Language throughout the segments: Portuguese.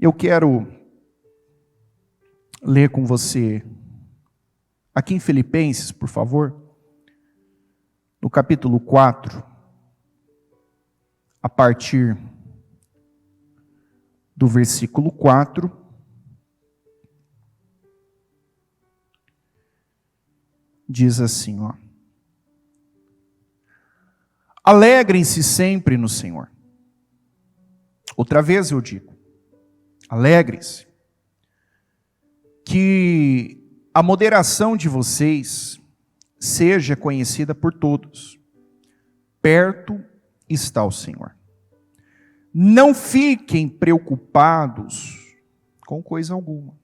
Eu quero ler com você aqui em Filipenses, por favor, no capítulo 4, a partir do versículo 4, diz assim, ó: alegrem-se sempre no Senhor. Outra vez eu digo, alegrem-se. Que a moderação de vocês seja conhecida por todos. Perto está o Senhor. Não fiquem preocupados com coisa alguma,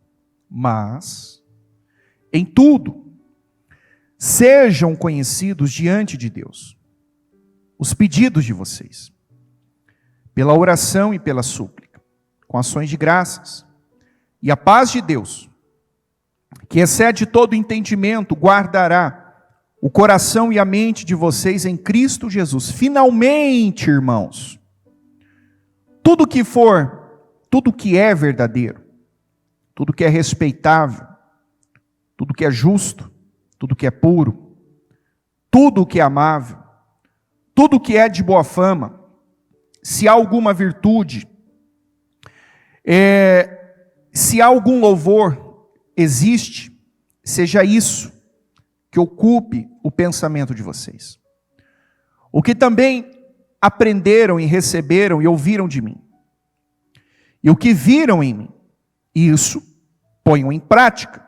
mas em tudo sejam conhecidos diante de Deus os pedidos de vocês, pela oração e pela súplica, com ações de graças. E a paz de Deus, que excede todo entendimento, guardará o coração e a mente de vocês em Cristo Jesus. Finalmente, irmãos, tudo que é verdadeiro, tudo que é respeitável, tudo que é justo, tudo que é puro, tudo que é amável, tudo que é de boa fama, se há alguma virtude, se há algum louvor, existe, seja isso que ocupe o pensamento de vocês. O que também aprenderam e receberam e ouviram de mim, e o que viram em mim, isso ponham em prática.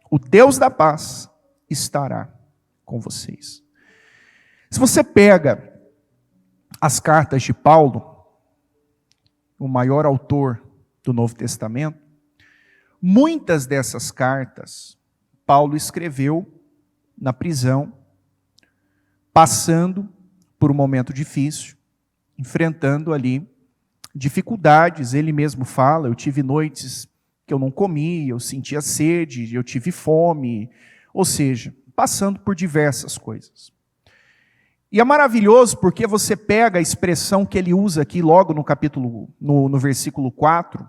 O Deus da paz estará com vocês. Se você pega as cartas de Paulo, o maior autor do Novo Testamento, muitas dessas cartas Paulo escreveu na prisão, passando por um momento difícil, enfrentando ali dificuldades. Ele mesmo fala: eu tive noites que eu não comi, eu sentia sede, eu tive fome, ou seja, passando por diversas coisas. E é maravilhoso porque você pega a expressão que ele usa aqui logo no versículo 4,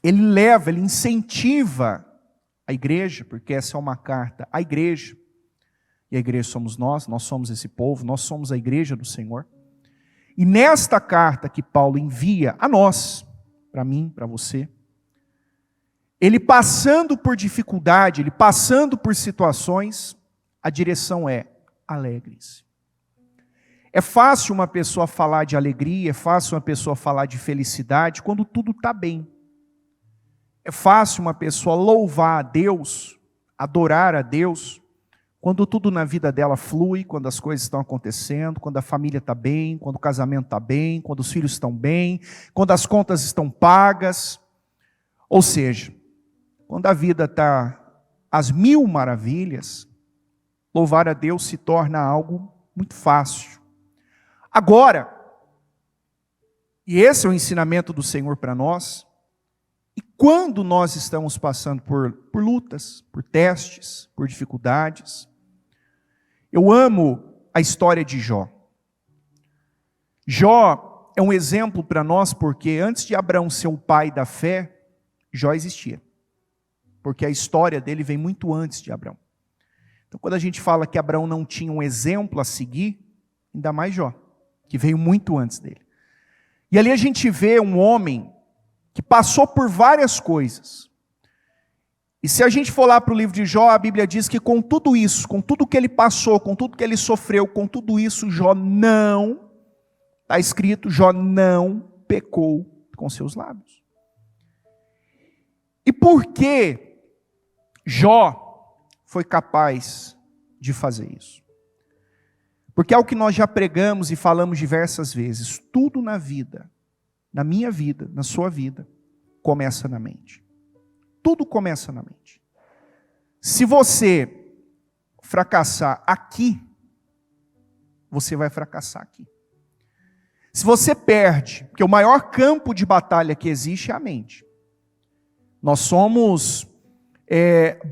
ele incentiva a igreja, porque essa é uma carta à igreja, e a igreja somos nós somos esse povo, nós somos a igreja do Senhor. E nesta carta que Paulo envia a nós, para mim, para você, ele passando por dificuldade, ele passando por situações, a direção é: alegre-se. É fácil uma pessoa falar de alegria, é fácil uma pessoa falar de felicidade quando tudo está bem. É fácil uma pessoa louvar a Deus, adorar a Deus, quando tudo na vida dela flui, quando as coisas estão acontecendo, quando a família está bem, quando o casamento está bem, quando os filhos estão bem, quando as contas estão pagas. Ou seja, quando a vida está às mil maravilhas, louvar a Deus se torna algo muito fácil. Agora, e esse é o ensinamento do Senhor para nós, e quando nós estamos passando por lutas, por testes, por dificuldades, eu amo a história de Jó. Jó é um exemplo para nós porque antes de Abraão ser o pai da fé, Jó existia. Porque a história dele vem muito antes de Abraão. Então quando a gente fala que Abraão não tinha um exemplo a seguir, ainda mais Jó, que veio muito antes dele. E ali a gente vê um homem que passou por várias coisas. E se a gente for lá para o livro de Jó, a Bíblia diz que com tudo isso, com tudo que ele passou, com tudo que ele sofreu, com tudo isso, Jó não, está escrito, Jó não pecou com seus lábios. E por que Jó foi capaz de fazer isso? Porque é o que nós já pregamos e falamos diversas vezes. Tudo na vida, na minha vida, na sua vida, começa na mente. Tudo começa na mente. Se você fracassar aqui, você vai fracassar aqui. Se você perde, porque o maior campo de batalha que existe é a mente. Nós somos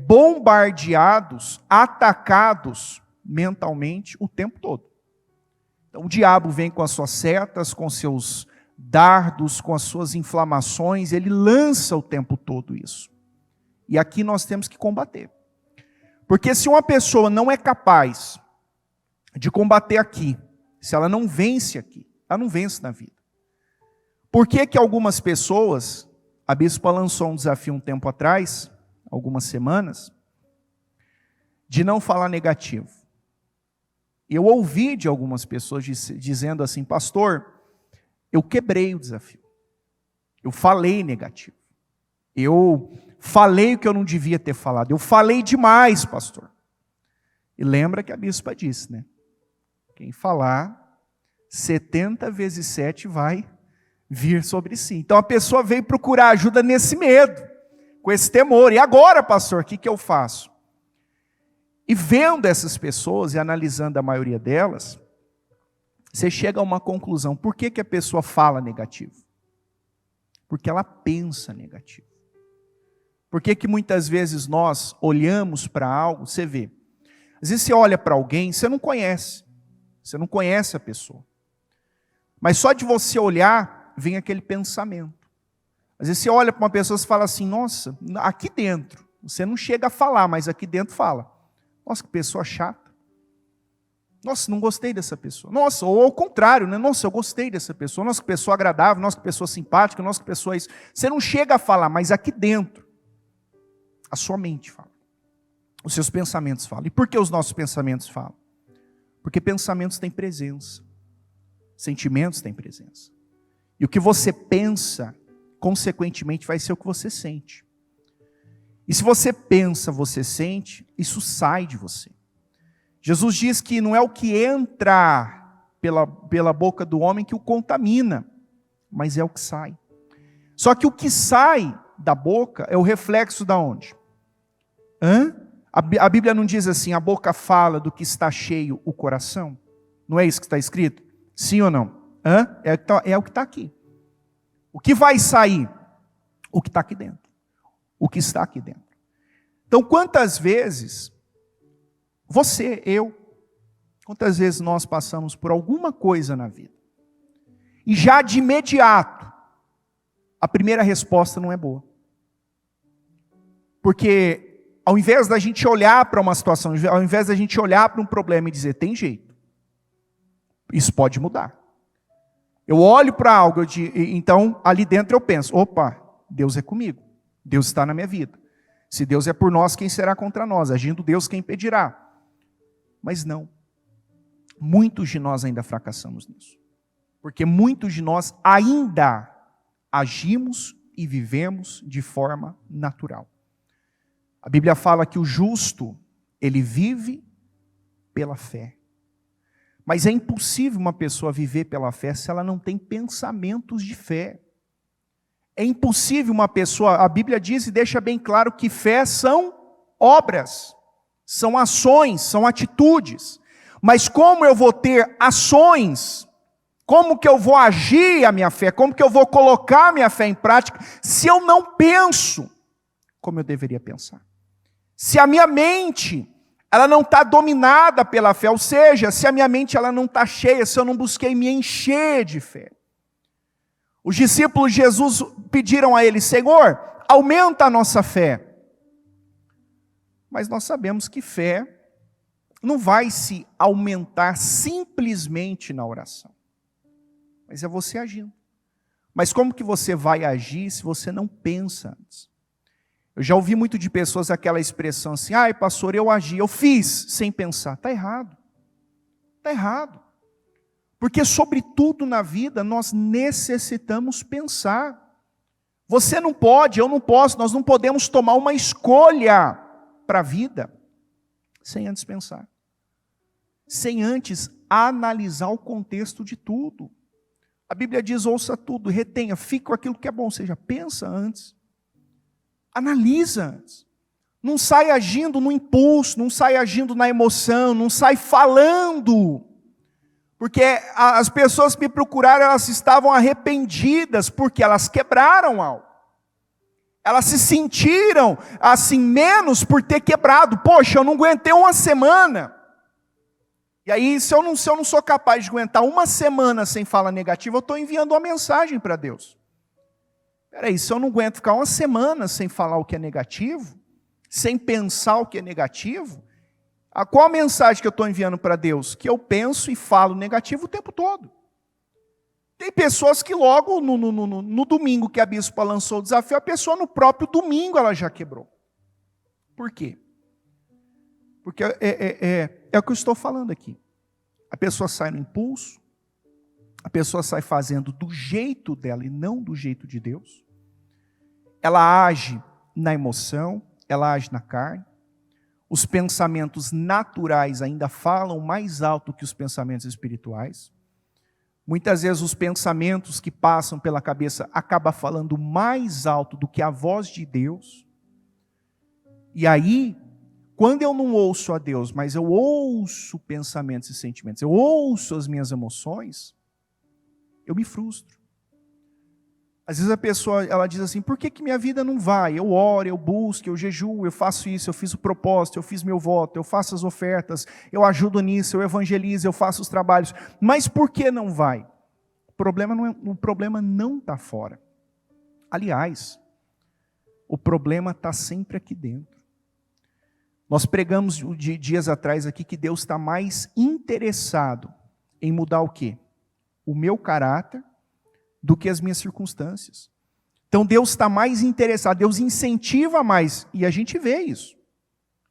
bombardeados, atacados mentalmente o tempo todo. Então o diabo vem com as suas setas, com seus dardos, com as suas inflamações, ele lança o tempo todo isso. E aqui nós temos que combater. Porque se uma pessoa não é capaz de combater aqui, se ela não vence aqui, ela não vence na vida. Por que que algumas pessoas, a bispa lançou um desafio um tempo atrás, algumas semanas, de não falar negativo. Eu ouvi de algumas pessoas dizendo assim, pastor, eu quebrei o desafio. Eu falei negativo. Eu falei o que eu não devia ter falado. Eu falei demais, pastor. E lembra que a bispa disse, né? Quem falar 70 vezes 7 vai vir sobre si. Então a pessoa veio procurar ajuda nesse medo, com esse temor. E agora, pastor, o que eu faço? E vendo essas pessoas e analisando a maioria delas, você chega a uma conclusão. Por que a pessoa fala negativo? Porque ela pensa negativo. Por que muitas vezes nós olhamos para algo, você vê. Às vezes você olha para alguém, você não conhece. Você não conhece a pessoa. Mas só de você olhar, vem aquele pensamento. Às vezes você olha para uma pessoa e fala assim, nossa, aqui dentro, você não chega a falar, mas aqui dentro fala. Nossa, que pessoa chata. Nossa, não gostei dessa pessoa. Nossa, ou ao contrário, né? Nossa, eu gostei dessa pessoa. Nossa, que pessoa agradável. Nossa, que pessoa simpática. Nossa, que pessoa isso. Você não chega a falar, mas aqui dentro, a sua mente fala. Os seus pensamentos falam. E por que os nossos pensamentos falam? Porque pensamentos têm presença. Sentimentos têm presença. E o que você pensa, consequentemente, vai ser o que você sente. E se você pensa, você sente, isso sai de você. Jesus diz que não é o que entra pela boca do homem que o contamina, mas é o que sai. Só que o que sai da boca é o reflexo da onde? A Bíblia não diz assim, a boca fala do que está cheio o coração? Não é isso que está escrito? Sim ou não? É o que está aqui. O que vai sair? O que está aqui dentro. O que está aqui dentro. Então, quantas vezes você, eu, quantas vezes nós passamos por alguma coisa na vida e já de imediato a primeira resposta não é boa. Porque ao invés da gente olhar para uma situação, ao invés da gente olhar para um problema e dizer, tem jeito, isso pode mudar. Eu olho para algo, então ali dentro eu penso, opa, Deus é comigo, Deus está na minha vida. Se Deus é por nós, quem será contra nós? Agindo Deus, quem impedirá? Mas não. Muitos de nós ainda fracassamos nisso. Porque muitos de nós ainda agimos e vivemos de forma natural. A Bíblia fala que o justo, ele vive pela fé. Mas é impossível uma pessoa viver pela fé se ela não tem pensamentos de fé. É impossível uma pessoa, a Bíblia diz e deixa bem claro que fé são obras, são ações, são atitudes. Mas como eu vou ter ações, como que eu vou agir a minha fé, como que eu vou colocar a minha fé em prática, se eu não penso como eu deveria pensar? Se a minha mente, ela não está dominada pela fé, ou seja, se a minha mente ela não está cheia, se eu não busquei me encher de fé. Os discípulos de Jesus pediram a ele, Senhor, aumenta a nossa fé. Mas nós sabemos que fé não vai se aumentar simplesmente na oração. Mas é você agindo. Mas como que você vai agir se você não pensa antes? Eu já ouvi muito de pessoas aquela expressão assim, ai pastor, eu agi, eu fiz sem pensar. Está errado. Está errado. Porque sobre tudo na vida nós necessitamos pensar. Você não pode, eu não posso, nós não podemos tomar uma escolha para a vida sem antes pensar. Sem antes analisar o contexto de tudo. A Bíblia diz, ouça tudo, retenha, fique com aquilo que é bom, ou seja, pensa antes. Analisa antes. Não sai agindo no impulso, não sai agindo na emoção, não sai falando. Porque as pessoas que me procuraram, elas estavam arrependidas, porque elas quebraram algo. Elas se sentiram assim menos por ter quebrado. Poxa, eu não aguentei uma semana. E aí, se eu não sou capaz de aguentar uma semana sem fala negativa, eu estou enviando uma mensagem para Deus. Peraí, se eu não aguento ficar uma semana sem falar o que é negativo, sem pensar o que é negativo, qual a mensagem que eu estou enviando para Deus? Que eu penso e falo negativo o tempo todo. Tem pessoas que logo no domingo que a bispa lançou o desafio, a pessoa no próprio domingo ela já quebrou. Por quê? Porque é o que eu estou falando aqui. A pessoa sai no impulso, a pessoa sai fazendo do jeito dela e não do jeito de Deus. Ela age na emoção, ela age na carne. Os pensamentos naturais ainda falam mais alto que os pensamentos espirituais. Muitas vezes os pensamentos que passam pela cabeça acabam falando mais alto do que a voz de Deus. E aí, quando eu não ouço a Deus, mas eu ouço pensamentos e sentimentos, eu ouço as minhas emoções, eu me frustro. Às vezes a pessoa ela diz assim, por que minha vida não vai? Eu oro, eu busco, eu jejuo, eu faço isso, eu fiz o propósito, eu fiz meu voto, eu faço as ofertas, eu ajudo nisso, eu evangelizo, eu faço os trabalhos. Mas por que não vai? O problema não está fora. Aliás, o problema está sempre aqui dentro. Nós pregamos dias atrás aqui que Deus está mais interessado em mudar o quê? O meu caráter do que as minhas circunstâncias. Então Deus está mais interessado, Deus incentiva mais, e a gente vê isso.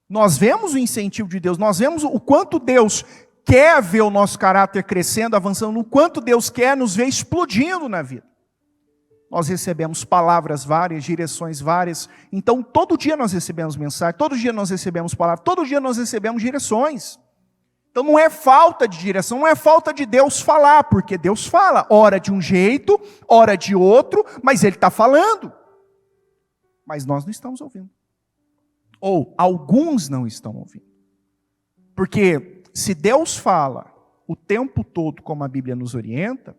Nós vemos o incentivo de Deus, nós vemos o quanto Deus quer ver o nosso caráter crescendo, avançando, o quanto Deus quer nos ver explodindo na vida. Nós recebemos palavras várias, direções várias, então todo dia nós recebemos mensagem, todo dia nós recebemos palavras, todo dia nós recebemos direções. Então não é falta de direção, não é falta de Deus falar, porque Deus fala, ora de um jeito, ora de outro, mas Ele está falando. Mas nós não estamos ouvindo. Ou alguns não estão ouvindo. Porque se Deus fala o tempo todo, como a Bíblia nos orienta,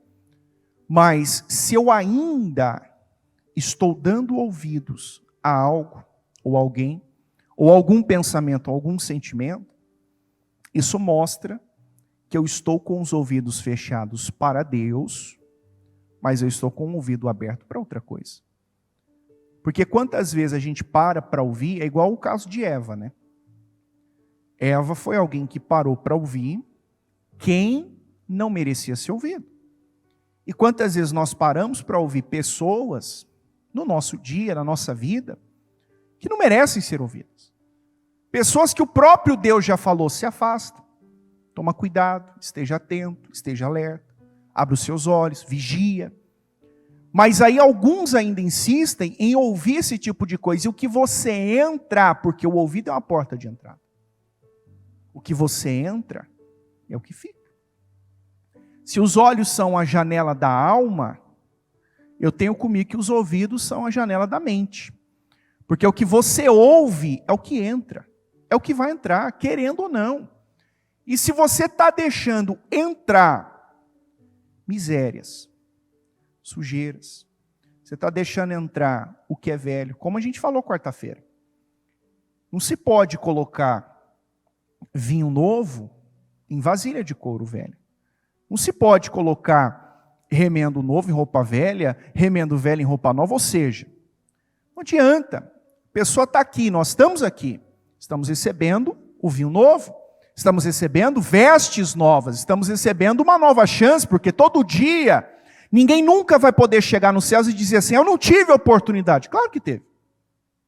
mas se eu ainda estou dando ouvidos a algo, ou alguém, ou algum pensamento, ou algum sentimento, isso mostra que eu estou com os ouvidos fechados para Deus, mas eu estou com o ouvido aberto para outra coisa. Porque quantas vezes a gente para ouvir, é igual o caso de Eva, né? Eva foi alguém que parou para ouvir quem não merecia ser ouvido. E quantas vezes nós paramos para ouvir pessoas no nosso dia, na nossa vida, que não merecem ser ouvidas. Pessoas que o próprio Deus já falou, se afasta. Toma cuidado, esteja atento, esteja alerta. Abre os seus olhos, vigia. Mas aí alguns ainda insistem em ouvir esse tipo de coisa. E o que você entra, porque o ouvido é uma porta de entrada. O que você entra é o que fica. Se os olhos são a janela da alma, eu tenho comigo que os ouvidos são a janela da mente. Porque o que você ouve é o que entra. É o que vai entrar, querendo ou não. E se você está deixando entrar misérias, sujeiras, você está deixando entrar o que é velho, como a gente falou quarta-feira. Não se pode colocar vinho novo em vasilha de couro velho. Não se pode colocar remendo novo em roupa velha, remendo velho em roupa nova, ou seja, não adianta. A pessoa está aqui, nós estamos aqui. Estamos recebendo o vinho novo, estamos recebendo vestes novas, estamos recebendo uma nova chance, porque todo dia, ninguém nunca vai poder chegar nos céus e dizer assim, eu não tive oportunidade. Claro que teve.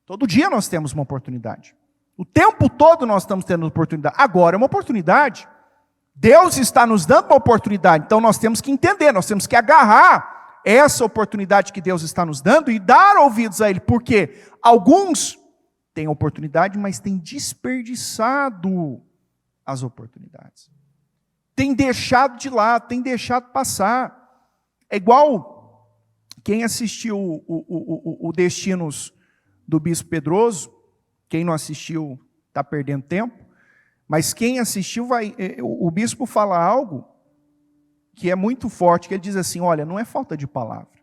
Todo dia nós temos uma oportunidade. O tempo todo nós estamos tendo oportunidade. Agora é uma oportunidade. Deus está nos dando uma oportunidade, então nós temos que entender, nós temos que agarrar essa oportunidade que Deus está nos dando e dar ouvidos a Ele, porque alguns têm oportunidade, mas têm desperdiçado as oportunidades. Tem deixado de lado, tem deixado passar. É igual quem assistiu o Destinos do Bispo Pedroso, quem não assistiu está perdendo tempo, mas quem assistiu o bispo fala algo que é muito forte, que ele diz assim, olha, não é falta de palavra,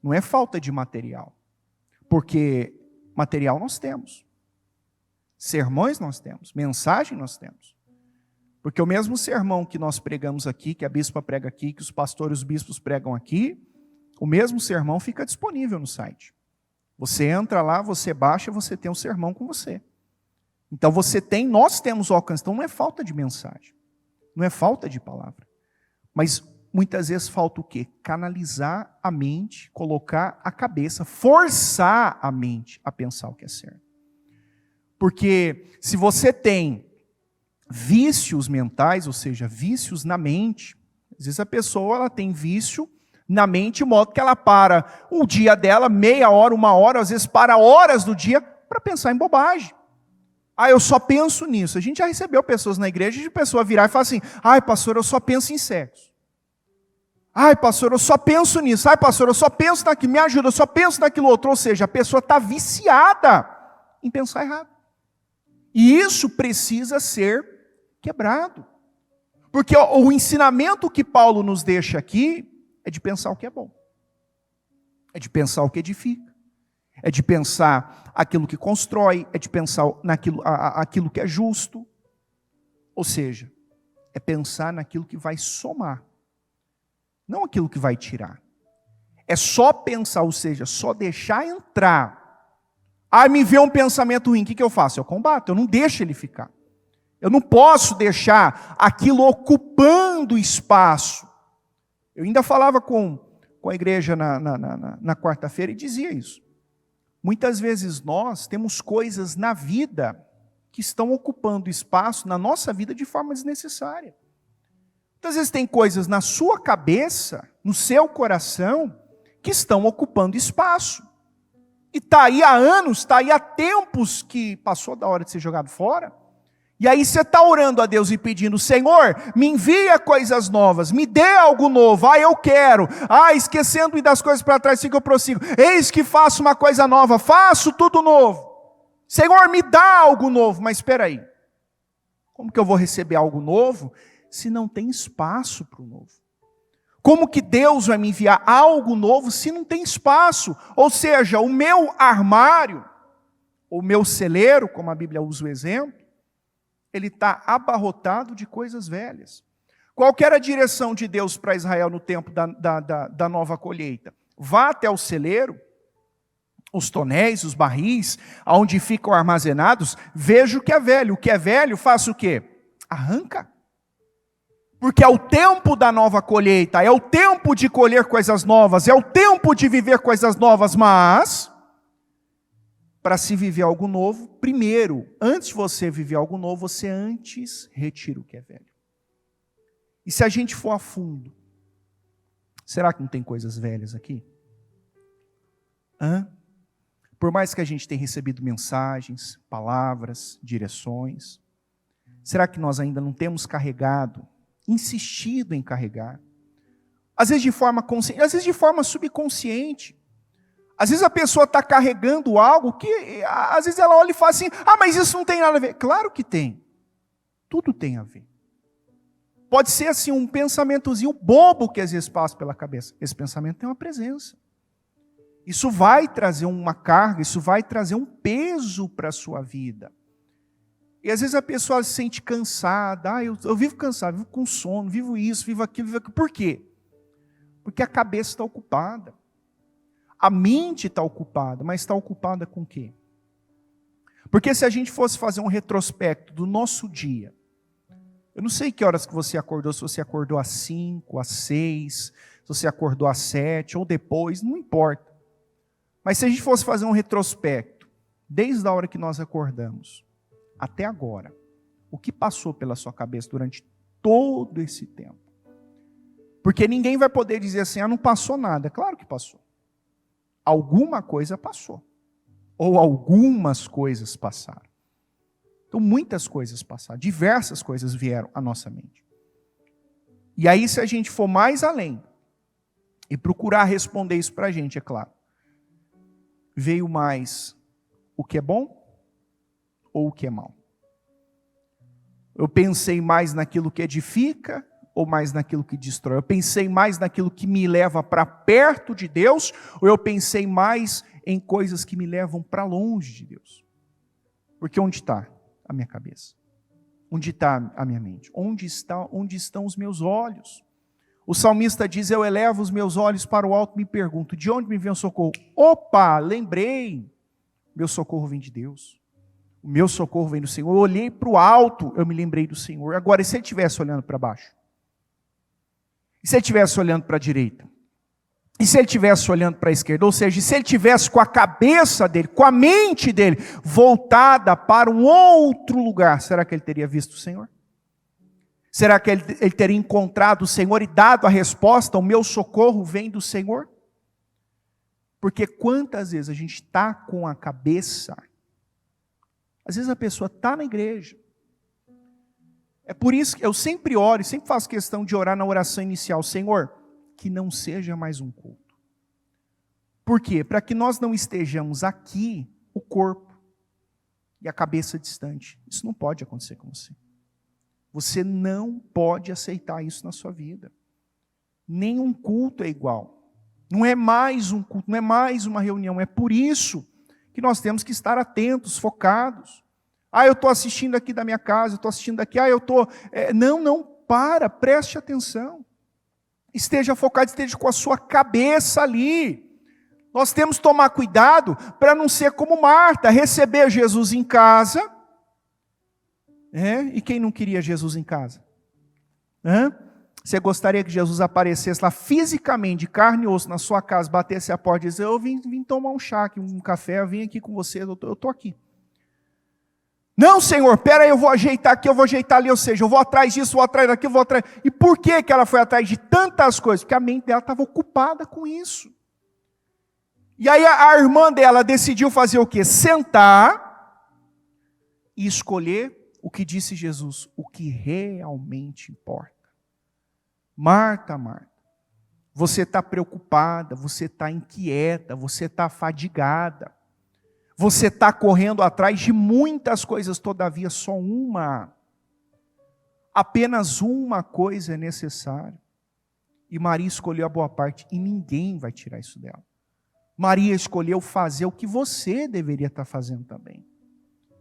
não é falta de material, porque material nós temos, sermões nós temos, mensagem nós temos, Porque o mesmo sermão que nós pregamos aqui, que a bispa prega aqui, que os pastores e os bispos pregam aqui, o mesmo sermão fica disponível no site. Você entra lá, você baixa, você tem um sermão com você. Então nós temos o alcance. Então não é falta de mensagem, não é falta de palavra. Mas muitas vezes falta o quê? Canalizar a mente, colocar a cabeça, forçar a mente a pensar o que é certo. Porque se você tem vícios mentais, ou seja, vícios na mente, às vezes a pessoa ela tem vício na mente, de modo que ela para o dia dela, meia hora, 1 hora, às vezes para horas do dia, para pensar em bobagem. Eu só penso nisso. A gente já recebeu pessoas na igreja de pessoa virar e falar assim, pastor, eu só penso em sexo. Pastor, eu só penso nisso. Pastor, eu só penso naquilo, me ajuda, eu só penso naquilo outro. Ou seja, a pessoa está viciada em pensar errado. E isso precisa ser quebrado. Porque o ensinamento que Paulo nos deixa aqui é de pensar o que é bom. É de pensar o que edifica. É de pensar aquilo que constrói. É de pensar aquilo que é justo. Ou seja, é pensar naquilo que vai somar. Não aquilo que vai tirar. É só pensar, ou seja, só deixar entrar. Me vê um pensamento ruim, o que eu faço? Eu combato, eu não deixo ele ficar. Eu não posso deixar aquilo ocupando espaço. Eu ainda falava com a igreja na quarta-feira e dizia isso. Muitas vezes nós temos coisas na vida que estão ocupando espaço na nossa vida de forma desnecessária. Muitas vezes tem coisas na sua cabeça, no seu coração, que estão ocupando espaço. E está aí há anos, está aí há tempos que passou da hora de ser jogado fora. E aí você está orando a Deus e pedindo, Senhor, me envia coisas novas, me dê algo novo, eu quero. Esquecendo das coisas para trás, assim que eu prossigo. Eis que faço uma coisa nova, faço tudo novo. Senhor, me dá algo novo. Mas espera aí, como que eu vou receber algo novo se não tem espaço para o novo? Como que Deus vai me enviar algo novo se não tem espaço? Ou seja, o meu armário, o meu celeiro, como a Bíblia usa o exemplo, ele está abarrotado de coisas velhas. Qual que era a direção de Deus para Israel no tempo da nova colheita? Vá até o celeiro, os tonéis, os barris, onde ficam armazenados, veja o que é velho. O que é velho, faça o quê? Arranca. Porque é o tempo da nova colheita, é o tempo de colher coisas novas, é o tempo de viver coisas novas, mas para se viver algo novo, primeiro, antes de você viver algo novo, você antes retira o que é velho. E se a gente for a fundo, será que não tem coisas velhas aqui? Por mais que a gente tenha recebido mensagens, palavras, direções, será que nós ainda não temos carregado, insistido em carregar? Às vezes de forma consciente, às vezes de forma subconsciente. Às vezes a pessoa está carregando algo que, às vezes ela olha e fala assim, mas isso não tem nada a ver. Claro que tem. Tudo tem a ver. Pode ser assim um pensamentozinho bobo que às vezes passa pela cabeça. Esse pensamento tem uma presença. Isso vai trazer uma carga, isso vai trazer um peso para a sua vida. E às vezes a pessoa se sente cansada. Eu vivo cansado, vivo com sono, vivo isso, vivo aquilo. Por quê? Porque a cabeça está ocupada. A mente está ocupada, mas está ocupada com o quê? Porque se a gente fosse fazer um retrospecto do nosso dia, eu não sei que horas que você acordou, se você acordou às 5, às 6, se você acordou às 7 ou depois, não importa. Mas se a gente fosse fazer um retrospecto, desde a hora que nós acordamos, até agora, o que passou pela sua cabeça durante todo esse tempo? Porque ninguém vai poder dizer assim, não passou nada. Claro que passou. Alguma coisa passou. Ou algumas coisas passaram. Então muitas coisas passaram, diversas coisas vieram à nossa mente. E aí se a gente for mais além, e procurar responder isso para a gente, é claro. Veio mais o que é bom ou o que é mal? Eu pensei mais naquilo que edifica ou mais naquilo que destrói? Eu pensei mais naquilo que me leva para perto de Deus ou eu pensei mais em coisas que me levam para longe de Deus? Porque onde está a minha cabeça? Onde está a minha mente? Onde estão os meus olhos? O salmista diz, eu elevo os meus olhos para o alto e me pergunto, de onde me vem o socorro? Opa, lembrei, meu socorro vem de Deus. O meu socorro vem do Senhor. Eu olhei para o alto, eu me lembrei do Senhor. Agora, e se ele estivesse olhando para baixo? E se ele estivesse olhando para a direita? E se ele estivesse olhando para a esquerda? Ou seja, se ele estivesse com a cabeça dele, com a mente dele, voltada para um outro lugar, será que ele teria visto o Senhor? Será que ele teria encontrado o Senhor e dado a resposta, o meu socorro vem do Senhor? Porque quantas vezes a gente está com a cabeça, às vezes a pessoa está na igreja. É por isso que eu sempre oro, sempre faço questão de orar na oração inicial, Senhor, que não seja mais um culto. Por quê? Para que nós não estejamos aqui, o corpo e a cabeça distante. Isso não pode acontecer com você. Você não pode aceitar isso na sua vida. Nenhum culto é igual. Não é mais um culto, não é mais uma reunião. É por isso que nós temos que estar atentos, focados. Eu estou assistindo aqui da minha casa, eu estou assistindo daqui, eu estou... Não, preste atenção. Esteja focado, esteja com a sua cabeça ali. Nós temos que tomar cuidado para não ser como Marta, receber Jesus em casa. E quem não queria Jesus em casa? Você gostaria que Jesus aparecesse lá fisicamente, de carne e osso, na sua casa, batesse a porta e dizesse, eu vim tomar um chá, um café, eu vim aqui com você, eu estou aqui. Não, Senhor, pera aí, eu vou ajeitar aqui, eu vou ajeitar ali, ou seja, eu vou atrás disso, vou atrás daquilo, vou atrás... E por que ela foi atrás de tantas coisas? Porque a mente dela estava ocupada com isso. E aí a irmã dela decidiu fazer o quê? Sentar e escolher o que disse Jesus, o que realmente importa. Marta, você está preocupada, você está inquieta, você está fadigada. Você está correndo atrás de muitas coisas, todavia só uma. Apenas uma coisa é necessária. E Maria escolheu a boa parte, e ninguém vai tirar isso dela. Maria escolheu fazer o que você deveria estar fazendo também.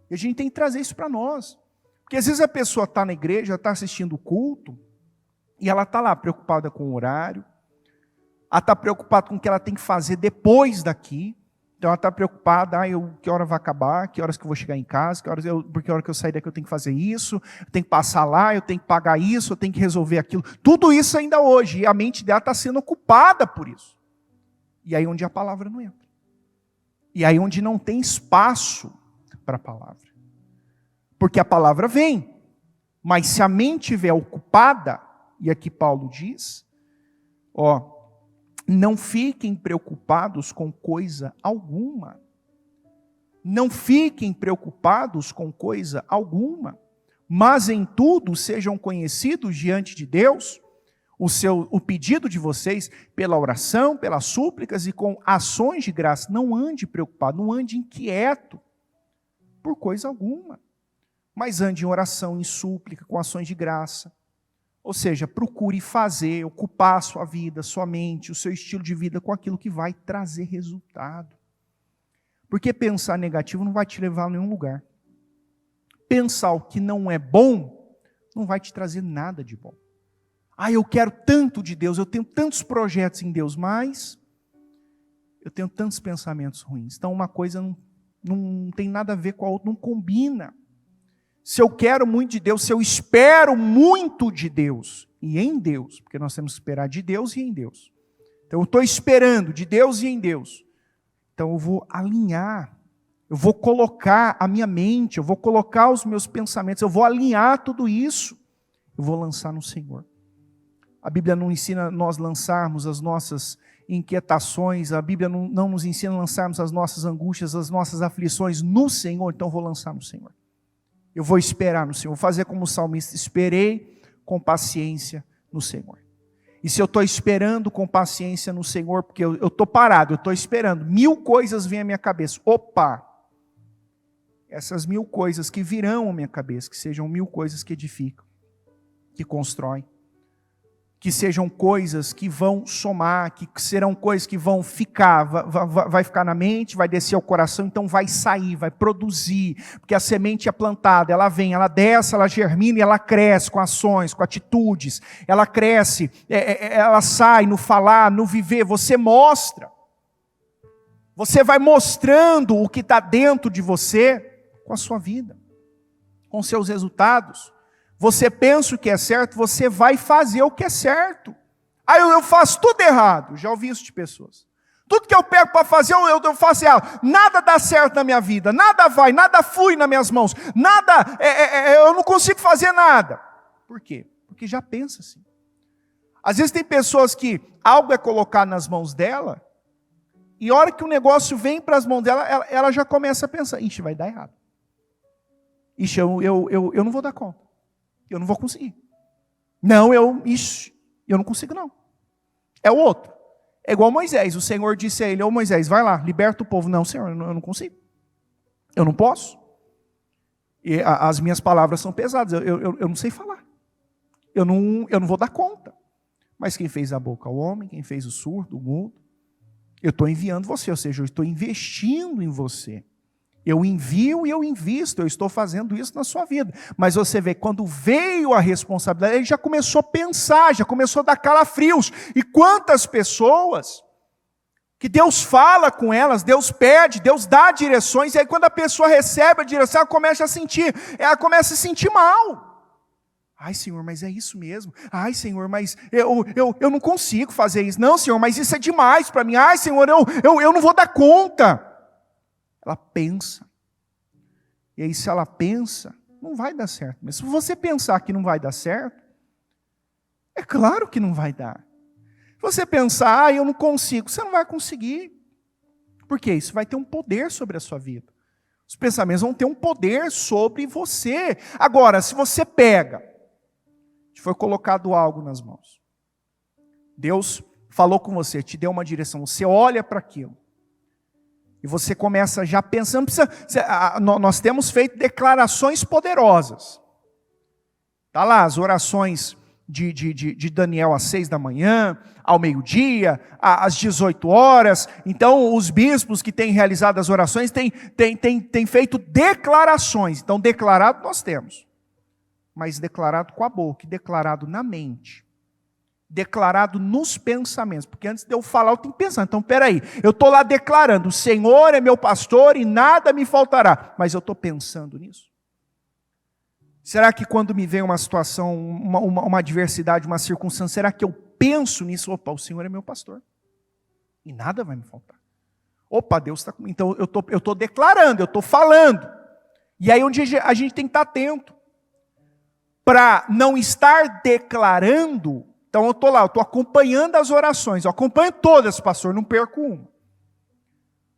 E a gente tem que trazer isso para nós. Porque às vezes a pessoa está na igreja, está assistindo o culto, e ela está lá preocupada com o horário, ela está preocupada com o que ela tem que fazer depois daqui. Então ela está preocupada, que hora vai acabar, que horas que eu vou chegar em casa, porque a hora que eu sair daqui eu tenho que fazer isso, eu tenho que passar lá, eu tenho que pagar isso, eu tenho que resolver aquilo. Tudo isso ainda hoje, e a mente dela está sendo ocupada por isso. E aí onde a palavra não entra. E aí onde não tem espaço para a palavra. Porque a palavra vem, mas se a mente estiver ocupada, e aqui Paulo diz, não fiquem preocupados com coisa alguma. Não fiquem preocupados com coisa alguma. Mas em tudo sejam conhecidos diante de Deus o pedido de vocês pela oração, pelas súplicas e com ações de graça. Não ande preocupado, não ande inquieto por coisa alguma. Mas ande em oração, em súplica, com ações de graça. Ou seja, procure fazer, ocupar a sua vida, sua mente, o seu estilo de vida com aquilo que vai trazer resultado. Porque pensar negativo não vai te levar a nenhum lugar. Pensar o que não é bom não vai te trazer nada de bom. Eu quero tanto de Deus, eu tenho tantos projetos em Deus, mas eu tenho tantos pensamentos ruins. Então uma coisa não tem nada a ver com a outra, não combina. Se eu quero muito de Deus, se eu espero muito de Deus, e em Deus, porque nós temos que esperar de Deus e em Deus. Então eu estou esperando de Deus e em Deus. Então eu vou alinhar, eu vou colocar a minha mente, eu vou colocar os meus pensamentos, eu vou alinhar tudo isso, eu vou lançar no Senhor. A Bíblia não ensina nós lançarmos as nossas inquietações, a Bíblia não nos ensina a lançarmos as nossas angústias, as nossas aflições no Senhor, então eu vou lançar no Senhor. Eu vou esperar no Senhor, vou fazer como o salmista, esperei com paciência no Senhor. E se eu estou esperando com paciência no Senhor, porque eu estou parado, eu estou esperando, 1000 coisas vêm à minha cabeça. Essas 1000 coisas que virão à minha cabeça, que sejam 1000 coisas que edificam, que constroem, que sejam coisas que vão somar, que serão coisas que vão ficar, vai ficar na mente, vai descer ao coração, então vai sair, vai produzir, porque a semente é plantada, ela vem, ela desce, ela germina e ela cresce com ações, com atitudes, ela cresce, ela sai no falar, no viver, você mostra, você vai mostrando o que está dentro de você com a sua vida, com seus resultados. Você pensa o que é certo, você vai fazer o que é certo. Aí eu faço tudo errado. Já ouvi isso de pessoas. Tudo que eu pego para fazer, eu faço errado. Nada dá certo na minha vida. Nada vai, nada flui nas minhas mãos. Nada, eu não consigo fazer nada. Por quê? Porque já pensa assim. Às vezes tem pessoas que algo é colocado nas mãos dela, e a hora que o negócio vem para as mãos dela, ela já começa a pensar, ixi, vai dar errado. Ixi, eu não vou dar conta. Eu não vou conseguir. Não, eu não consigo não. É o outro. É igual Moisés. O Senhor disse a ele, ô Moisés, vai lá, liberta o povo. Não, Senhor, eu não consigo. Eu não posso. E as minhas palavras são pesadas. Eu não sei falar. Eu não vou dar conta. Mas quem fez a boca ao homem, quem fez o surdo, o mudo, eu estou enviando você. Ou seja, eu estou investindo em você. Eu envio e eu invisto, eu estou fazendo isso na sua vida. Mas você vê, quando veio a responsabilidade, ele já começou a pensar, já começou a dar calafrios. E quantas pessoas que Deus fala com elas, Deus pede, Deus dá direções, e aí quando a pessoa recebe a direção, ela começa a se sentir mal. Ai, Senhor, mas é isso mesmo. Ai, Senhor, mas eu não consigo fazer isso. Não, Senhor, mas isso é demais para mim. Ai, Senhor, eu não vou dar conta. Ela pensa. E aí, se ela pensa, não vai dar certo. Mas se você pensar que não vai dar certo, é claro que não vai dar. Se você pensar, eu não consigo, você não vai conseguir. Por quê? Isso vai ter um poder sobre a sua vida. Os pensamentos vão ter um poder sobre você. Agora, se você pega, te foi colocado algo nas mãos. Deus falou com você, te deu uma direção, você olha para aquilo. E você começa já pensando, nós temos feito declarações poderosas. Está lá as orações de Daniel às 6 da manhã, ao meio-dia, às 18 horas. Então os bispos que têm realizado as orações têm feito declarações. Então declarado nós temos. Mas declarado com a boca, declarado na mente. Declarado nos pensamentos, porque antes de eu falar eu tenho que pensar, então peraí, eu estou lá declarando, o Senhor é meu pastor e nada me faltará, mas eu estou pensando nisso? Será que quando me vem uma situação, uma adversidade, uma circunstância, será que eu penso nisso? Opa, o Senhor é meu pastor e nada vai me faltar. Opa, Deus está comigo, então eu estou declarando, eu estou falando, e aí onde a gente tem que estar atento, para não estar declarando. Então eu estou lá, eu estou acompanhando as orações, eu acompanho todas, pastor, não perco uma.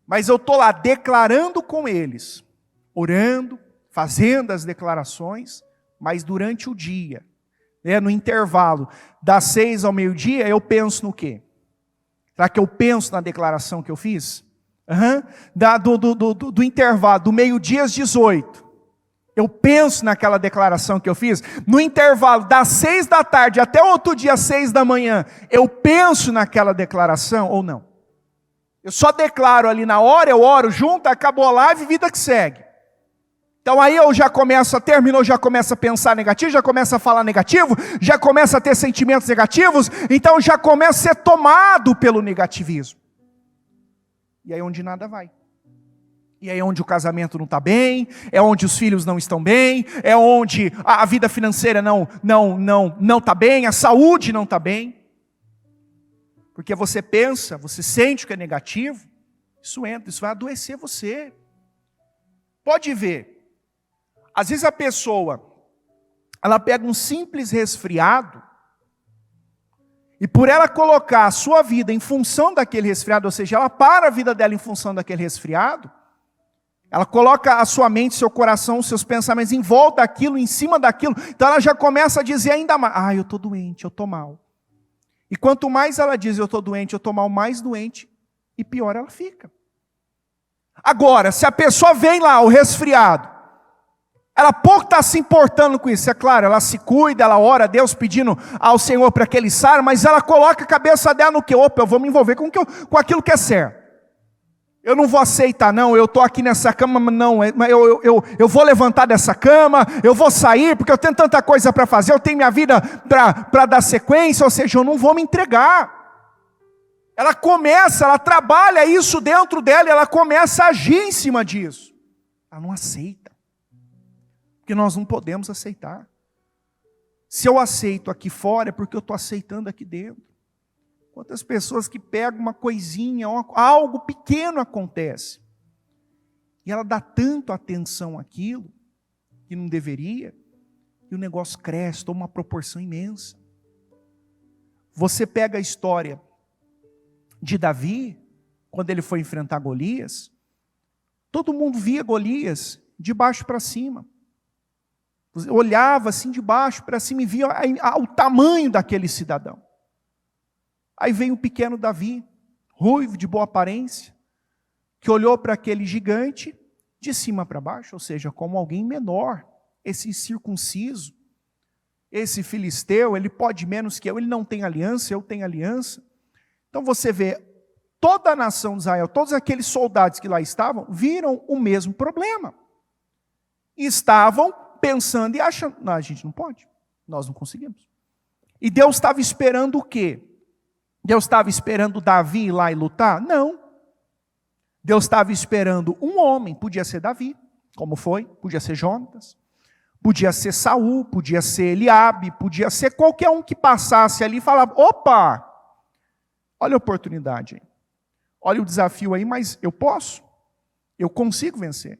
Mas eu estou lá declarando com eles, orando, fazendo as declarações, mas durante o dia, no intervalo, das 6 ao meio-dia, eu penso no quê? Será que eu penso na declaração que eu fiz? Do intervalo, do meio-dia às 18. Eu penso naquela declaração que eu fiz. No intervalo das 6 da tarde até outro dia, 6 da manhã, eu penso naquela declaração ou não? Eu só declaro ali na hora, eu oro junto, acabou a live, vida que segue. Então aí eu já começo eu já começo a pensar negativo, já começo a falar negativo, já começo a ter sentimentos negativos, então já começo a ser tomado pelo negativismo. E aí é onde nada vai. E aí é onde o casamento não está bem, é onde os filhos não estão bem, é onde a vida financeira não está bem, a saúde não está bem. Porque você pensa, você sente que é negativo, isso entra, isso vai adoecer você. Pode ver, às vezes a pessoa, ela pega um simples resfriado, e por ela colocar a sua vida em função daquele resfriado, ou seja, ela para a vida dela em função daquele resfriado, ela coloca a sua mente, seu coração, seus pensamentos em volta daquilo, em cima daquilo. Então ela já começa a dizer ainda mais, eu estou doente, eu estou mal. E quanto mais ela diz, eu estou doente, eu estou mal, mais doente, e pior ela fica. Agora, se a pessoa vem lá, o resfriado, Ela pouco está se importando com isso. É claro, ela se cuida, ela ora a Deus pedindo ao Senhor para que Ele sare, mas ela coloca a cabeça dela no que? Opa, eu vou me envolver com aquilo que é certo. Eu não vou aceitar, não, eu estou aqui nessa cama, não, eu vou levantar dessa cama, eu vou sair, porque eu tenho tanta coisa para fazer, eu tenho minha vida para dar sequência, ou seja, eu não vou me entregar. Ela trabalha isso dentro dela, e ela começa a agir em cima disso. Ela não aceita, porque nós não podemos aceitar. Se eu aceito aqui fora, é porque eu estou aceitando aqui dentro. Quantas pessoas que pegam uma coisinha, algo pequeno acontece, e ela dá tanto atenção àquilo, que não deveria, e o negócio cresce, toma uma proporção imensa. Você pega a história de Davi, quando ele foi enfrentar Golias, todo mundo via Golias de baixo para cima. Olhava assim de baixo para cima e via o tamanho daquele cidadão. Aí vem o pequeno Davi, ruivo, de boa aparência, que olhou para aquele gigante de cima para baixo, ou seja, como alguém menor, esse incircunciso, esse filisteu, ele pode menos que eu, ele não tem aliança, eu tenho aliança. Então você vê, toda a nação de Israel, todos aqueles soldados que lá estavam, viram o mesmo problema. E estavam pensando e achando, não, a gente não pode, nós não conseguimos. E Deus estava esperando o quê? Deus estava esperando Davi ir lá e lutar? Não. Deus estava esperando um homem, podia ser Davi, como foi, podia ser Jonatas, podia ser Saul, podia ser Eliabe, podia ser qualquer um que passasse ali e falava, opa, olha a oportunidade aí, olha o desafio aí, mas eu posso, eu consigo vencer.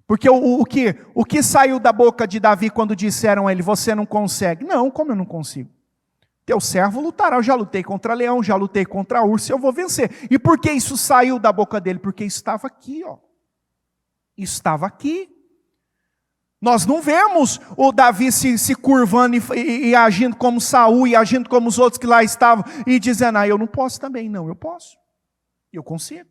Porque o que saiu da boca de Davi quando disseram a ele, você não consegue? Não, como eu não consigo? Teu servo lutará, eu já lutei contra leão, já lutei contra urso, eu vou vencer. E por que isso saiu da boca dele? Porque estava aqui, ó. Estava aqui. Nós não vemos o Davi se curvando e agindo como Saul, e agindo como os outros que lá estavam, e dizendo, eu não posso também. Não, eu posso. Eu consigo.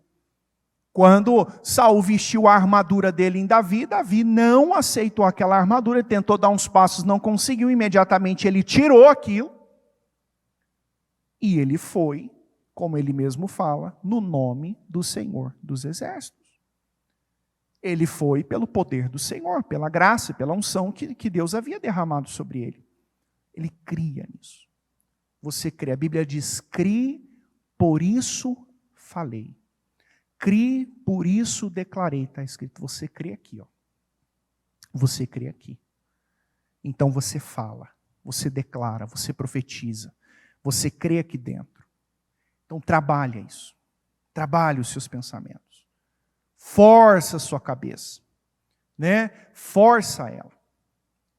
Quando Saul vestiu a armadura dele em Davi, Davi não aceitou aquela armadura, ele tentou dar uns passos, não conseguiu, imediatamente ele tirou aquilo, e ele foi, como ele mesmo fala, no nome do Senhor dos Exércitos. Ele foi pelo poder do Senhor, pela graça, pela unção que Deus havia derramado sobre ele. Ele cria nisso. Você crê, a Bíblia diz, crie, por isso falei. Crie, por isso declarei, está escrito. Você crê aqui, ó. Você crê aqui. Então você fala, você declara, você profetiza. Você crê aqui dentro. Então trabalha isso. Trabalhe os seus pensamentos. Força a sua cabeça. Né? Força ela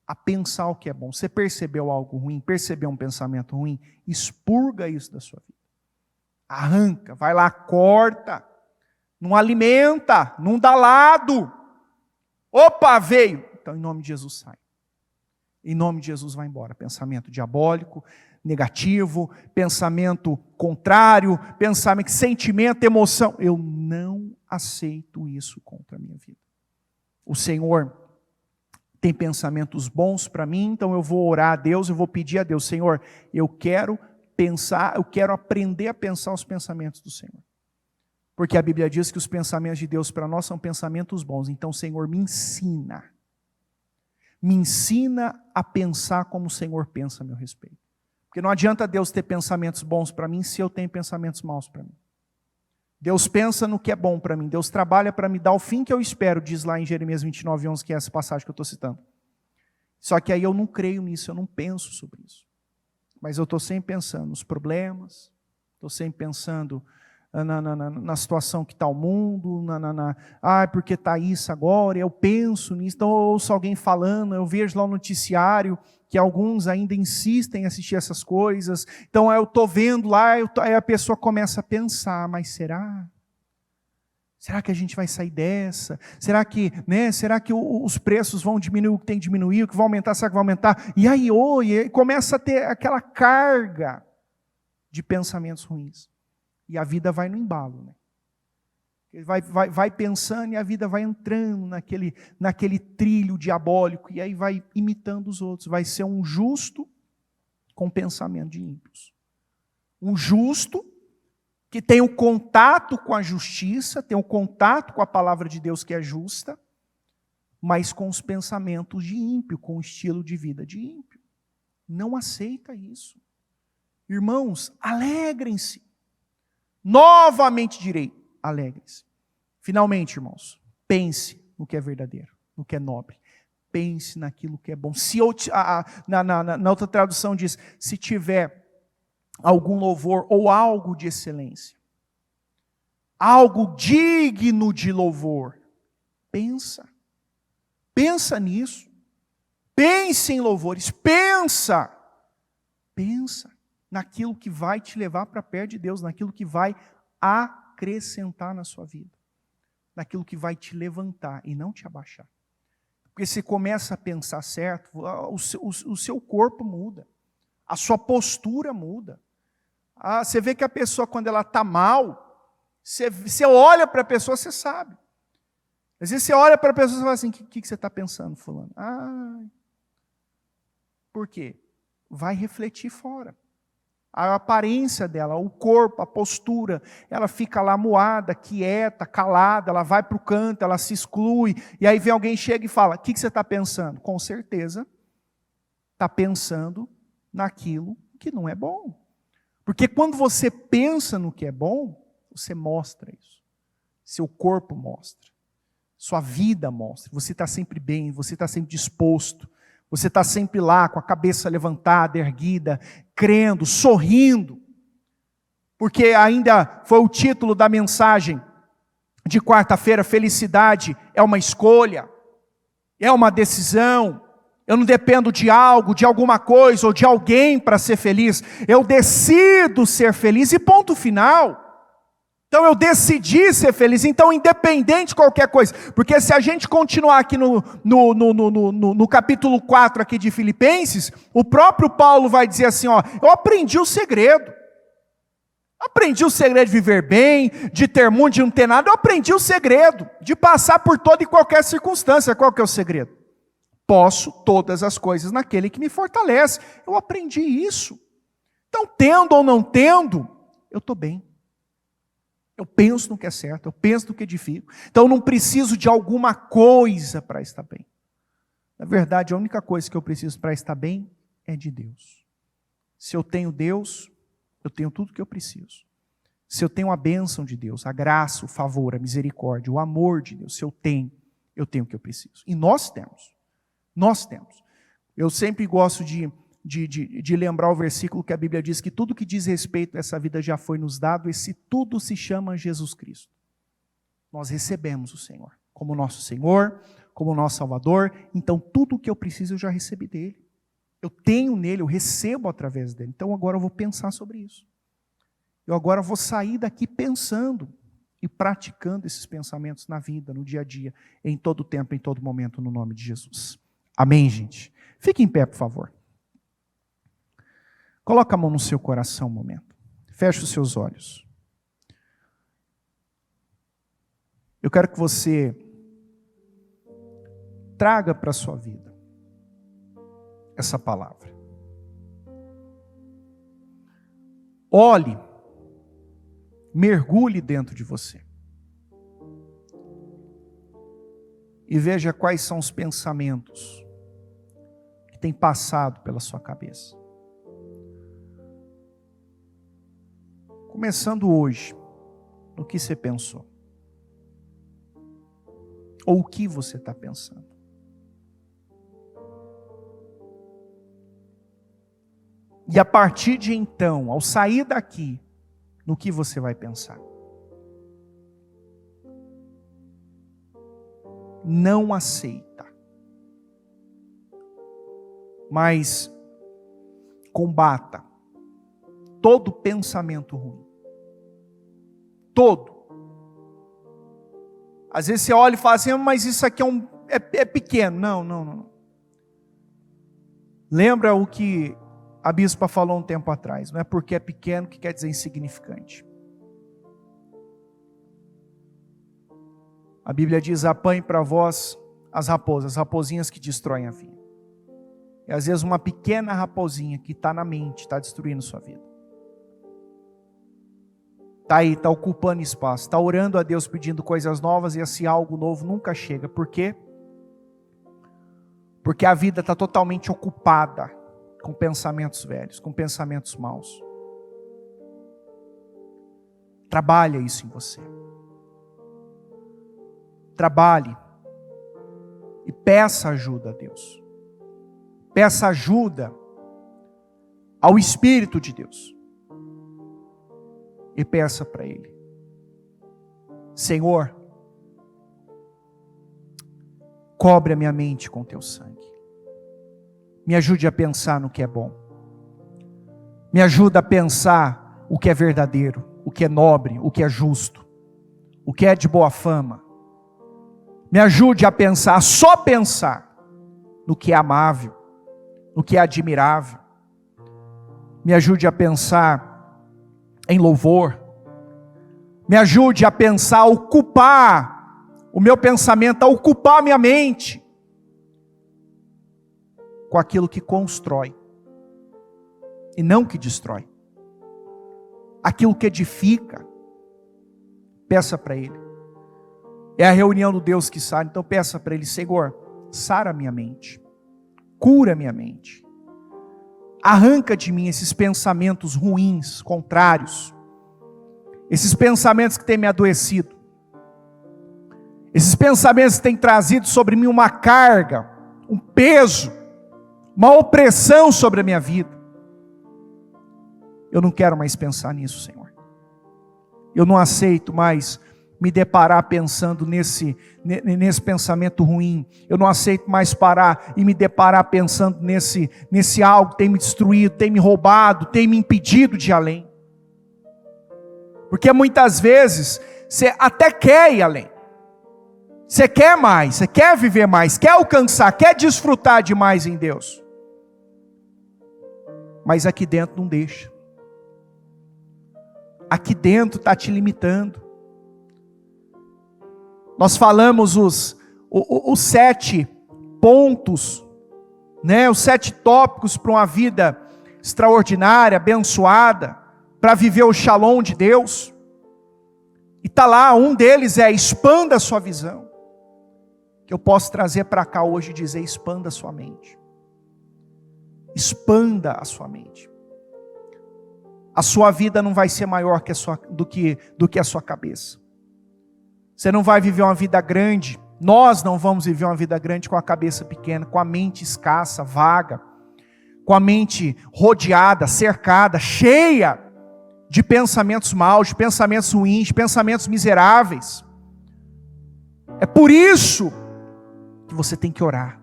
a pensar o que é bom. Você percebeu algo ruim, percebeu um pensamento ruim, expurga isso da sua vida. Arranca, vai lá, corta. Não alimenta, não dá lado. Opa, veio. Então em nome de Jesus sai. Em nome de Jesus vai embora. Pensamento diabólico, negativo, pensamento contrário, pensamento, sentimento, emoção. Eu não aceito isso contra a minha vida. O Senhor tem pensamentos bons para mim, então eu vou orar a Deus, eu vou pedir a Deus, Senhor, eu quero pensar, eu quero aprender a pensar os pensamentos do Senhor. Porque a Bíblia diz que os pensamentos de Deus para nós são pensamentos bons. Então, Senhor, me ensina. Me ensina a pensar como o Senhor pensa a meu respeito. Porque não adianta Deus ter pensamentos bons para mim se eu tenho pensamentos maus para mim. Deus pensa no que é bom para mim. Deus trabalha para me dar o fim que eu espero, diz lá em Jeremias 29:11, que é essa passagem que eu estou citando. Só que aí eu não creio nisso, eu não penso sobre isso. Mas eu estou sempre pensando nos problemas, estou sempre pensando na situação que está o mundo, porque está isso agora, eu penso nisso, então eu ouço alguém falando, eu vejo lá no noticiário que alguns ainda insistem em assistir essas coisas, então eu estou vendo lá, aí a pessoa começa a pensar, mas será? Será que a gente vai sair dessa? Será que os preços vão diminuir o que tem que diminuir, o que vai aumentar, será que vai aumentar? E aí começa a ter aquela carga de pensamentos ruins. E a vida vai no embalo, né? Vai pensando e a vida vai entrando naquele trilho diabólico e aí vai imitando os outros. Vai ser um justo com pensamento de ímpios. Um justo que tem o contato com a justiça, tem o contato com a palavra de Deus que é justa, mas com os pensamentos de ímpio, com o estilo de vida de ímpio. Não aceita isso. Irmãos, alegrem-se. Novamente direi, alegrem-se. Finalmente, irmãos, pense no que é verdadeiro, no que é nobre. Pense naquilo que é bom. Se na outra tradução diz, se tiver algum louvor ou algo de excelência, algo digno de louvor, pensa nisso, pense em louvores, pensa naquilo que vai te levar para perto de Deus, naquilo que vai acrescentar na sua vida, naquilo que vai te levantar e não te abaixar. Porque se começa a pensar certo, o seu corpo muda, a sua postura muda. Você vê que a pessoa, quando ela está mal, você olha para a pessoa, você sabe. Às vezes você olha para a pessoa e fala assim, o que você está pensando, fulano? Por quê? Vai refletir fora. A aparência dela, o corpo, a postura, ela fica lá moada, quieta, calada, ela vai para o canto, ela se exclui, e aí vem alguém, chega e fala, o que você está pensando? Com certeza, está pensando naquilo que não é bom. Porque quando você pensa no que é bom, você mostra isso. Seu corpo mostra. Sua vida mostra. Você está sempre bem, você está sempre disposto. Você está sempre lá, com a cabeça levantada, erguida, crendo, sorrindo. Porque ainda foi o título da mensagem de quarta-feira, felicidade é uma escolha, é uma decisão. Eu não dependo de algo, de alguma coisa ou de alguém para ser feliz. Eu decido ser feliz e ponto final. Então eu decidi ser feliz, então independente de qualquer coisa. Porque se a gente continuar aqui no capítulo 4 aqui de Filipenses, o próprio Paulo vai dizer assim, eu aprendi o segredo. Aprendi o segredo de viver bem, de ter muito, de não ter nada. Eu aprendi o segredo de passar por toda e qualquer circunstância. Qual que é o segredo? Posso todas as coisas naquele que me fortalece. Eu aprendi isso. Então, tendo ou não tendo, eu estou bem. Eu penso no que é certo, eu penso no que edifico. Então, eu não preciso de alguma coisa para estar bem. Na verdade, a única coisa que eu preciso para estar bem é de Deus. Se eu tenho Deus, eu tenho tudo o que eu preciso. Se eu tenho a bênção de Deus, a graça, o favor, a misericórdia, o amor de Deus, se eu tenho o que eu preciso. E nós temos. Nós temos. Eu sempre gosto de lembrar o versículo que a Bíblia diz que tudo que diz respeito a essa vida já foi nos dado, esse tudo se chama Jesus Cristo. Nós recebemos o Senhor como nosso Senhor, como nosso Salvador, então tudo o que eu preciso eu já recebi dele. Eu tenho nele, eu recebo através dele. Então agora eu vou pensar sobre isso. Eu agora vou sair daqui pensando e praticando esses pensamentos na vida, no dia a dia, em todo tempo, em todo momento, no nome de Jesus. Amém, gente? Fique em pé, por favor. Coloca a mão no seu coração um momento. Feche os seus olhos. Eu quero que você traga para a sua vida essa palavra. Olhe, mergulhe dentro de você. E veja quais são os pensamentos que têm passado pela sua cabeça. Começando hoje, no que você pensou? Ou o que você está pensando? E a partir de então, ao sair daqui, no que você vai pensar? Não aceita, mas combata todo pensamento ruim. Todo. Às vezes você olha e fala assim, mas isso aqui é pequeno. Não. Lembra o que a bispa falou um tempo atrás, não é porque é pequeno que quer dizer insignificante. A Bíblia diz: apanhe para vós as raposas, as raposinhas que destroem a vinha. E às vezes uma pequena raposinha que está na mente, está destruindo sua vida. Está aí, está ocupando espaço, está orando a Deus pedindo coisas novas e esse algo novo nunca chega. Por quê? Porque a vida está totalmente ocupada com pensamentos velhos, com pensamentos maus. Trabalhe isso em você. Trabalhe e peça ajuda a Deus. Peça ajuda ao Espírito de Deus. E peça para Ele: Senhor, cobre a minha mente com Teu sangue. Me ajude a pensar no que é bom. Me ajuda a pensar o que é verdadeiro, o que é nobre, o que é justo, o que é de boa fama. Me ajude a pensar, só pensar no que é amável, no que é admirável. Me ajude a pensar em louvor. Me ajude a pensar, a ocupar o meu pensamento, a ocupar a minha mente com aquilo que constrói e não que destrói. Aquilo que edifica. Peça para Ele. É a reunião do Deus que sara. Então peça para Ele: Senhor, sara a minha mente, cura a minha mente, arranca de mim esses pensamentos ruins, contrários, esses pensamentos que têm me adoecido, esses pensamentos que têm trazido sobre mim uma carga, um peso, uma opressão sobre a minha vida. Eu não quero mais pensar nisso, Senhor. Eu não aceito mais me deparar pensando nesse pensamento ruim. Eu não aceito mais parar e me deparar pensando nesse algo que tem me destruído, tem me roubado, tem me impedido de ir além. Porque muitas vezes você até quer ir além. Você quer mais, você quer viver mais, quer alcançar, quer desfrutar de mais em Deus. Mas aqui dentro não deixa. Aqui dentro está te limitando. Nós falamos os 7 pontos, né? Os 7 tópicos para uma vida extraordinária, abençoada, para viver o shalom de Deus. E está lá, um deles é: expanda a sua visão. Que eu posso trazer para cá hoje e dizer: expanda a sua mente. Expanda a sua mente. A sua vida não vai ser maior do que a sua cabeça. Você não vai viver uma vida grande. Nós não vamos viver uma vida grande com a cabeça pequena, com a mente escassa, vaga, com a mente rodeada, cercada, cheia de pensamentos maus, de pensamentos ruins, de pensamentos miseráveis. É por isso que você tem que orar.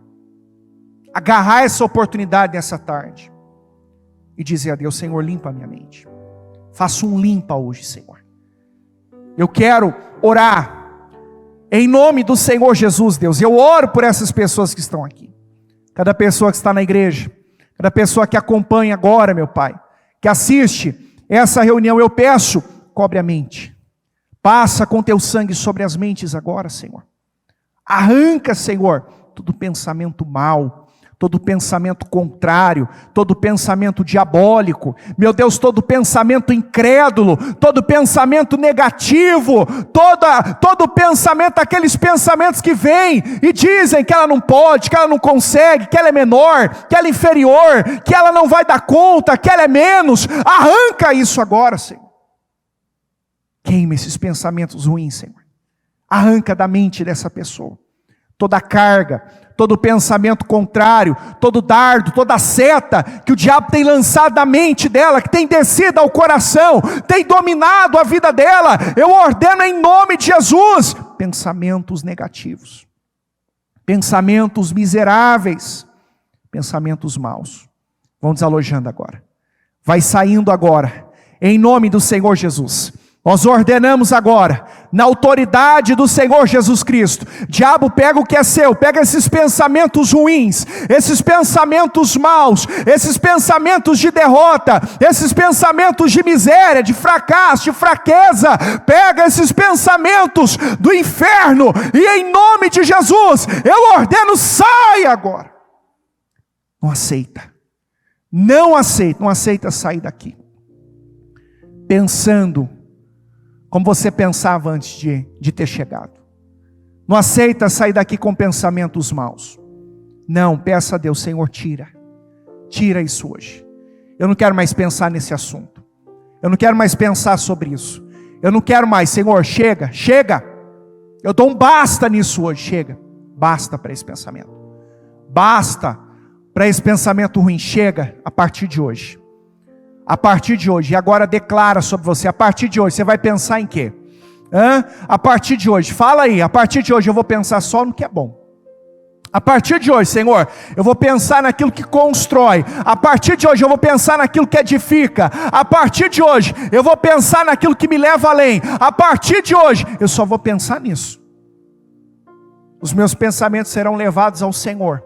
Agarrar essa oportunidade nessa tarde e dizer a Deus: Senhor, limpa a minha mente. Faça um limpa hoje, Senhor. Eu quero orar em nome do Senhor Jesus, Deus. Eu oro por essas pessoas que estão aqui. Cada pessoa que está na igreja, cada pessoa que acompanha agora, meu Pai, que assiste essa reunião, eu peço: cobre a mente. Passa com teu sangue sobre as mentes agora, Senhor. Arranca, Senhor, todo pensamento mau, todo pensamento contrário, todo pensamento diabólico, meu Deus, todo pensamento incrédulo, todo pensamento negativo, todo pensamento, aqueles pensamentos que vêm e dizem que ela não pode, que ela não consegue, que ela é menor, que ela é inferior, que ela não vai dar conta, que ela é menos. Arranca isso agora, Senhor. Queima esses pensamentos ruins, Senhor. Arranca da mente dessa pessoa toda carga, todo pensamento contrário, todo dardo, toda seta que o diabo tem lançado na mente dela, que tem descido ao coração, tem dominado a vida dela. Eu ordeno em nome de Jesus: pensamentos negativos, pensamentos miseráveis, pensamentos maus, vão desalojando agora, vai saindo agora, em nome do Senhor Jesus. Nós ordenamos agora, na autoridade do Senhor Jesus Cristo, diabo, pega o que é seu, pega esses pensamentos ruins, esses pensamentos maus, esses pensamentos de derrota, esses pensamentos de miséria, de fracasso, de fraqueza, pega esses pensamentos do inferno, e em nome de Jesus, eu ordeno, sai agora. Não aceita, não aceita sair daqui, pensando como você pensava antes de ter chegado. Não aceita sair daqui com pensamentos maus. Não, peça a Deus, Senhor, tira isso hoje. Eu não quero mais pensar nesse assunto. Eu não quero mais pensar sobre isso. Eu não quero mais, Senhor, chega. Eu dou um basta nisso hoje, chega. Basta para esse pensamento. Basta para esse pensamento ruim, chega a partir de hoje. A partir de hoje, e agora declara sobre você, a partir de hoje, você vai pensar em quê? A partir de hoje, fala aí, a partir de hoje eu vou pensar só no que é bom. A partir de hoje, Senhor, eu vou pensar naquilo que constrói. A partir de hoje eu vou pensar naquilo que edifica. A partir de hoje eu vou pensar naquilo que me leva além. A partir de hoje eu só vou pensar nisso. Os meus pensamentos serão levados ao Senhor.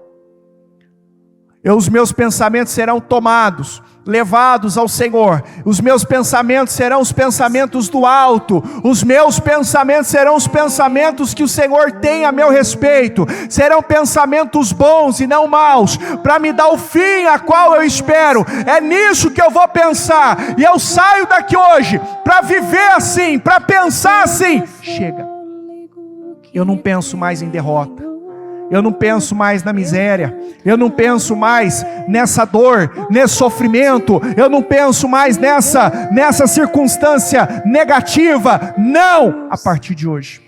Os meus pensamentos serão tomados, levados ao Senhor. Os meus pensamentos serão os pensamentos do alto. Os meus pensamentos serão os pensamentos que o Senhor tem a meu respeito. Serão pensamentos bons e não maus, para me dar o fim a qual eu espero. É nisso que eu vou pensar. E eu saio daqui hoje para viver assim, para pensar assim. Chega. Eu não penso mais em derrota. Eu não penso mais na miséria, eu não penso mais nessa dor, nesse sofrimento, eu não penso mais nessa circunstância negativa. Não! A partir de hoje,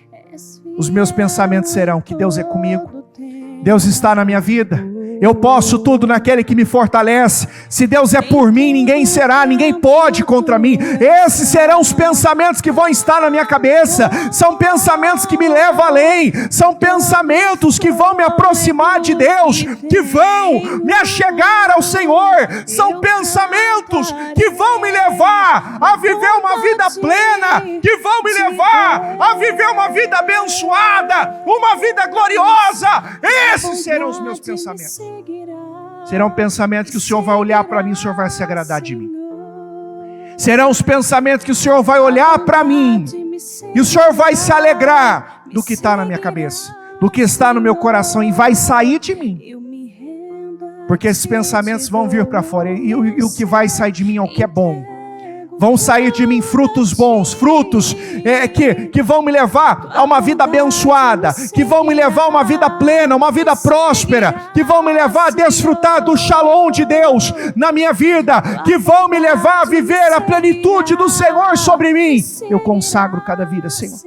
os meus pensamentos serão que Deus é comigo, Deus está na minha vida, eu posso tudo naquele que me fortalece. Se Deus é por mim, ninguém pode contra mim. Esses serão os pensamentos que vão estar na minha cabeça. São pensamentos que me levam além. São pensamentos que vão me aproximar de Deus, que vão me achegar ao Senhor. São pensamentos que vão me levar a viver uma vida plena, que vão me levar a viver uma vida abençoada, uma vida gloriosa. Esses serão os meus pensamentos. Serão pensamentos que o Senhor vai olhar para mim e o Senhor vai se agradar de mim. Serão os pensamentos que o Senhor vai olhar para mim e o Senhor vai se alegrar do que está na minha cabeça, do que está no meu coração, e vai sair de mim. Porque esses pensamentos vão vir para fora, e o que vai sair de mim é o que é bom. Vão sair de mim frutos bons, frutos que vão me levar a uma vida abençoada, que vão me levar a uma vida plena, uma vida próspera, que vão me levar a desfrutar do shalom de Deus na minha vida, que vão me levar a viver a plenitude do Senhor sobre mim. Eu consagro cada vida, Senhor.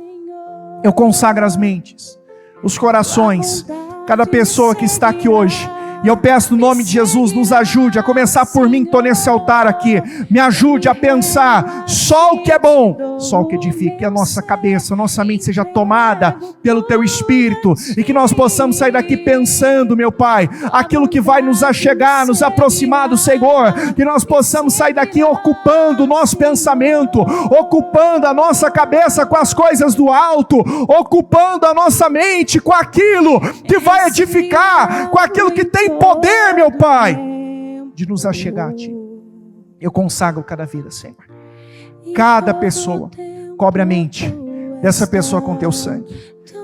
Eu consagro as mentes, os corações, cada pessoa que está aqui hoje. E eu peço no nome de Jesus, nos ajude, a começar por mim que estou nesse altar aqui. Me ajude a pensar só o que é bom, só o que edifica. Que a nossa cabeça, a nossa mente seja tomada pelo Teu Espírito. E que nós possamos sair daqui pensando, meu Pai, aquilo que vai nos achegar, nos aproximar do Senhor. Que nós possamos sair daqui ocupando o nosso pensamento, ocupando a nossa cabeça com as coisas do alto, ocupando a nossa mente com aquilo que vai edificar, com aquilo que tem poder, meu Pai, de nos achegar a Ti. Eu consagro cada vida, Senhor. Cada pessoa, cobre a mente dessa pessoa com Teu sangue.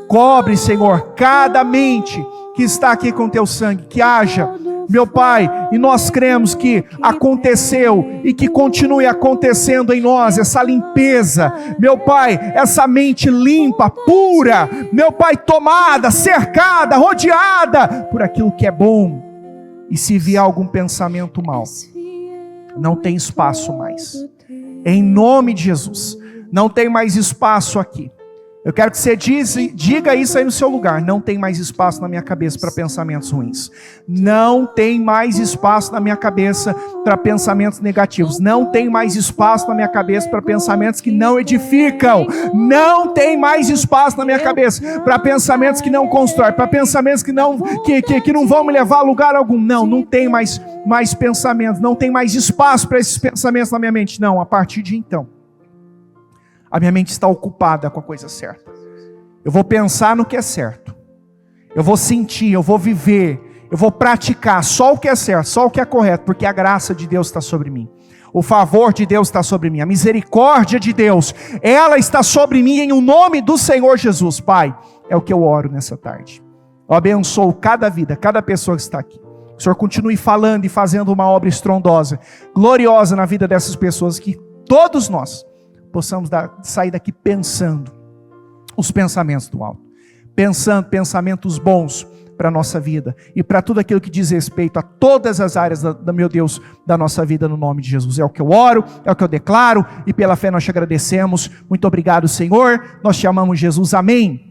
Cobre, Senhor, cada mente que está aqui com Teu sangue. Que haja, meu Pai, e nós cremos que aconteceu e que continue acontecendo em nós essa limpeza, meu Pai, essa mente limpa, pura, meu Pai, tomada, cercada, rodeada por aquilo que é bom. E se vier algum pensamento mau, não tem espaço mais. Em nome de Jesus, não tem mais espaço aqui. Eu quero que você diga isso aí no seu lugar. Não tem mais espaço na minha cabeça para pensamentos ruins. Não tem mais espaço na minha cabeça para pensamentos negativos. Não tem mais espaço na minha cabeça para pensamentos que não edificam. Não tem mais espaço na minha cabeça para pensamentos que não constroem, para pensamentos que não vão me levar a lugar algum. Não tem mais pensamentos. Não tem mais espaço para esses pensamentos na minha mente. Não, a partir de então, A minha mente está ocupada com a coisa certa. Eu vou pensar no que é certo. Eu vou sentir, eu vou viver, eu vou praticar só o que é certo, só o que é correto, porque a graça de Deus está sobre mim. O favor de Deus está sobre mim. A misericórdia de Deus, ela está sobre mim em o nome do Senhor Jesus. Pai, é o que eu oro nessa tarde. Eu abençoo cada vida, cada pessoa que está aqui. O Senhor continue falando e fazendo uma obra estrondosa, gloriosa na vida dessas pessoas, que todos nós possamos sair daqui pensando os pensamentos do alto. Pensando pensamentos bons para a nossa vida e para tudo aquilo que diz respeito a todas as áreas, meu Deus, da nossa vida, no nome de Jesus. É o que eu oro, é o que eu declaro, e pela fé nós te agradecemos. Muito obrigado, Senhor. Nós te amamos, Jesus. Amém.